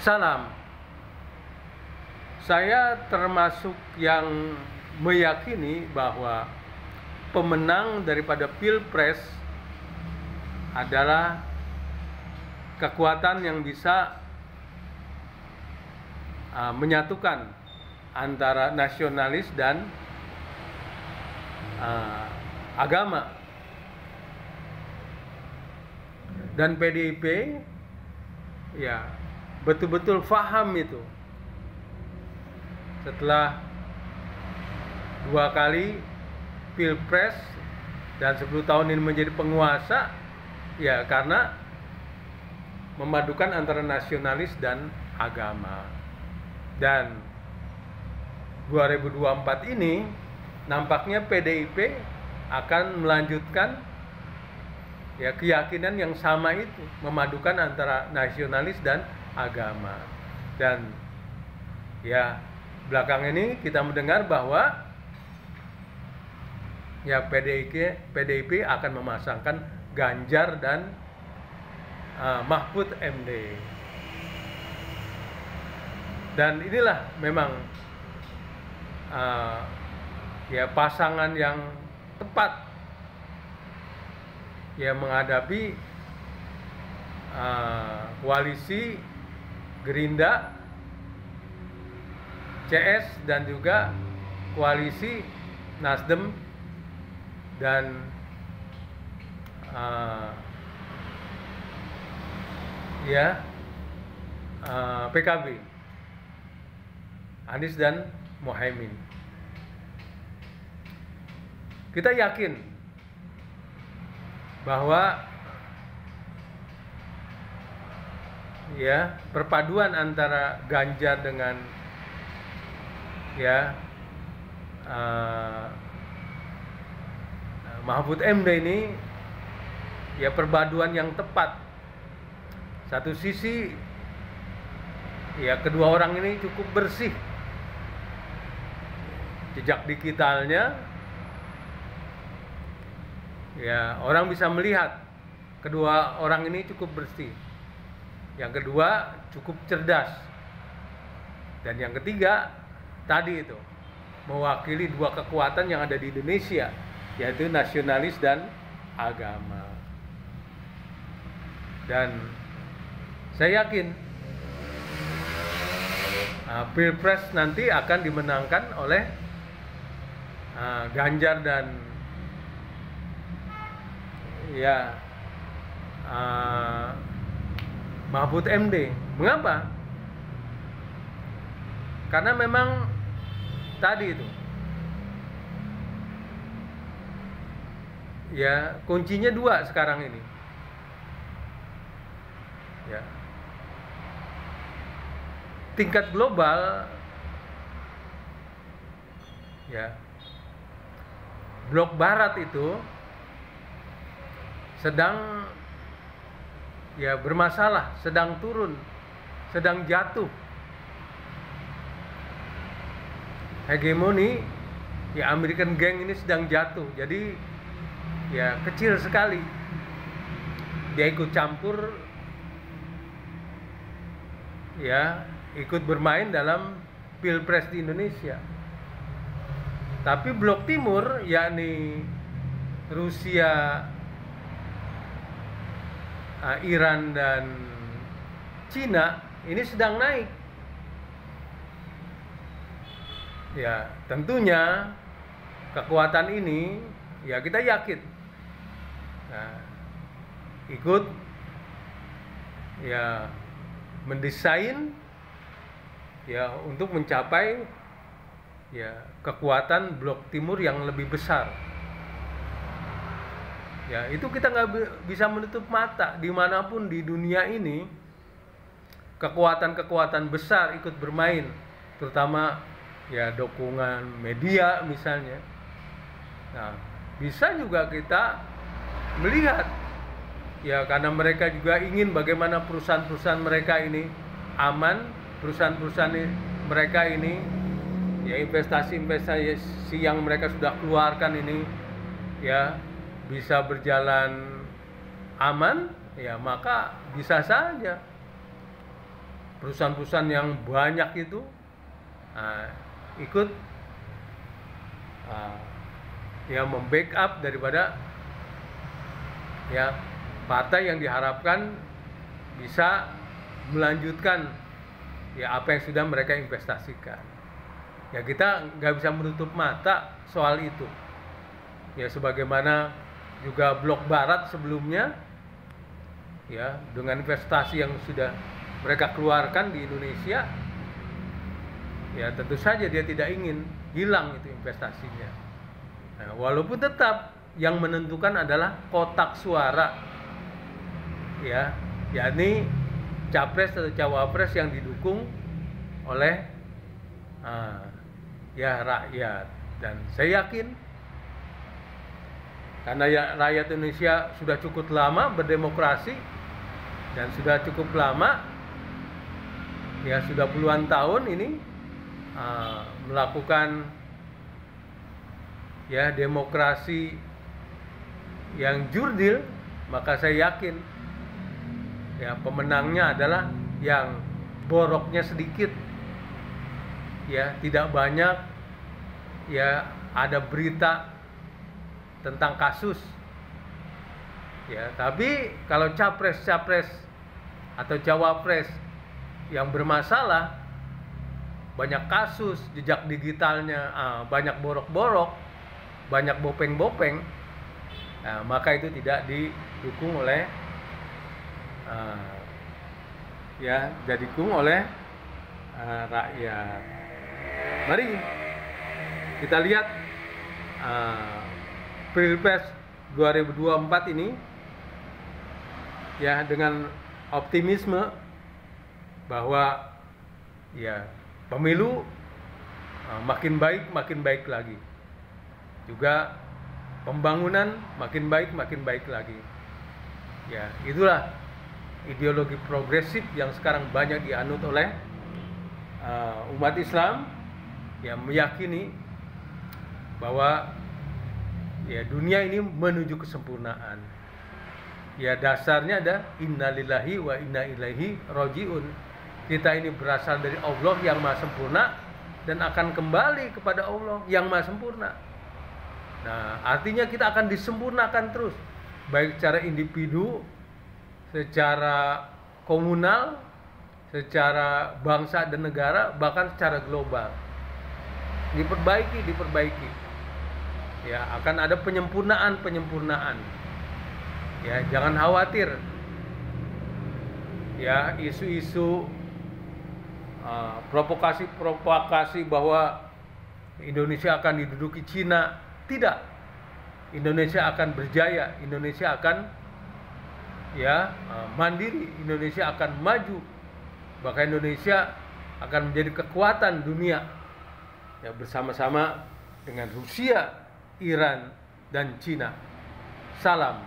Salam. Saya termasuk yang meyakini bahwa pemenang daripada Pilpres adalah kekuatan yang bisa menyatukan antara nasionalis dan agama. Dan PDIP ya betul-betul paham itu. Setelah 2 kali Pilpres dan 10 tahun ini menjadi penguasa, ya karena memadukan antara nasionalis dan agama. Dan 2024 ini nampaknya PDIP akan melanjutkan ya keyakinan yang sama itu, memadukan antara nasionalis dan agama. Dan ya belakang ini kita mendengar bahwa ya PDIP akan memasangkan Ganjar dan Mahfud MD. Dan inilah memang ya pasangan yang tepat ya menghadapi koalisi Gerindra, CS dan juga koalisi Nasdem dan PKB, Anies dan Muhaimin. Kita yakin bahwa ya perpaduan antara Ganjar dengan Mahfud MD ini ya perpaduan yang tepat. Satu sisi ya kedua orang ini cukup bersih, jejak digitalnya ya orang bisa melihat kedua orang ini cukup bersih. Yang kedua cukup cerdas. Dan yang ketiga tadi itu mewakili dua kekuatan yang ada di Indonesia, yaitu nasionalis dan agama. Dan saya yakin Pilpres nanti akan dimenangkan oleh Ganjar dan Mahfud MD. Mengapa? Karena memang tadi itu ya kuncinya 2 sekarang ini. Ya. Tingkat global ya blok barat itu sedang ya bermasalah, sedang turun, sedang jatuh. Hegemoni ya American Gang ini sedang jatuh. Jadi ya kecil sekali dia ikut campur ya ikut bermain dalam Pilpres di Indonesia. Tapi blok timur yakni Rusia, Iran dan Cina ini sedang naik. Ya, tentunya kekuatan ini ya kita yakin ikut ya mendesain ya untuk mencapai ya kekuatan blok timur yang lebih besar. Ya itu kita nggak bisa menutup mata, dimanapun di dunia ini kekuatan-kekuatan besar ikut bermain, terutama ya dukungan media misalnya. Nah bisa juga kita melihat ya karena mereka juga ingin bagaimana perusahaan-perusahaan mereka ini aman, perusahaan-perusahaan mereka ini ya investasi-investasi yang mereka sudah keluarkan ini ya bisa berjalan aman, ya maka bisa saja perusahaan-perusahaan yang banyak itu ikut ya membackup daripada ya partai yang diharapkan bisa melanjutkan ya apa yang sudah mereka investasikan. Ya kita nggak bisa menutup mata soal itu. Ya sebagaimana juga Blok Barat sebelumnya, ya dengan investasi yang sudah mereka keluarkan di Indonesia, ya tentu saja dia tidak ingin hilang itu investasinya. Nah, walaupun tetap yang menentukan adalah kotak suara, ya, yakni capres atau cawapres yang didukung oleh ya rakyat. Dan saya yakin karena ya rakyat Indonesia sudah cukup lama berdemokrasi dan sudah cukup lama, ya sudah puluhan tahun ini melakukan ya demokrasi yang jurdil, maka saya yakin ya pemenangnya adalah yang boroknya sedikit, ya tidak banyak, ya ada berita tentang kasus, ya tapi kalau capres-capres atau cawapres yang bermasalah, banyak kasus, jejak digitalnya banyak borok-borok, banyak bopeng-bopeng, nah, maka itu tidak didukung oleh ya didukung oleh rakyat. Mari kita lihat Pilpres 2024 ini ya dengan optimisme bahwa ya pemilu makin baik lagi, juga pembangunan makin baik lagi. Ya itulah ideologi progresif yang sekarang banyak dianut oleh umat Islam, yang meyakini bahwa ya dunia ini menuju kesempurnaan. Ya dasarnya ada innalillahi wa inna ilaihi rajiun. Kita ini berasal dari Allah yang maha sempurna dan akan kembali kepada Allah yang maha sempurna. Nah, artinya kita akan disempurnakan terus, baik secara individu, secara komunal, secara bangsa dan negara, bahkan secara global. Diperbaiki. Ya, akan ada penyempurnaan. Ya, jangan khawatir. Ya, isu-isu provokasi bahwa Indonesia akan diduduki Cina, tidak. Indonesia akan berjaya, Indonesia akan ya mandiri, Indonesia akan maju, bahkan Indonesia akan menjadi kekuatan dunia ya bersama-sama dengan Rusia, Iran, dan Cina. Salam.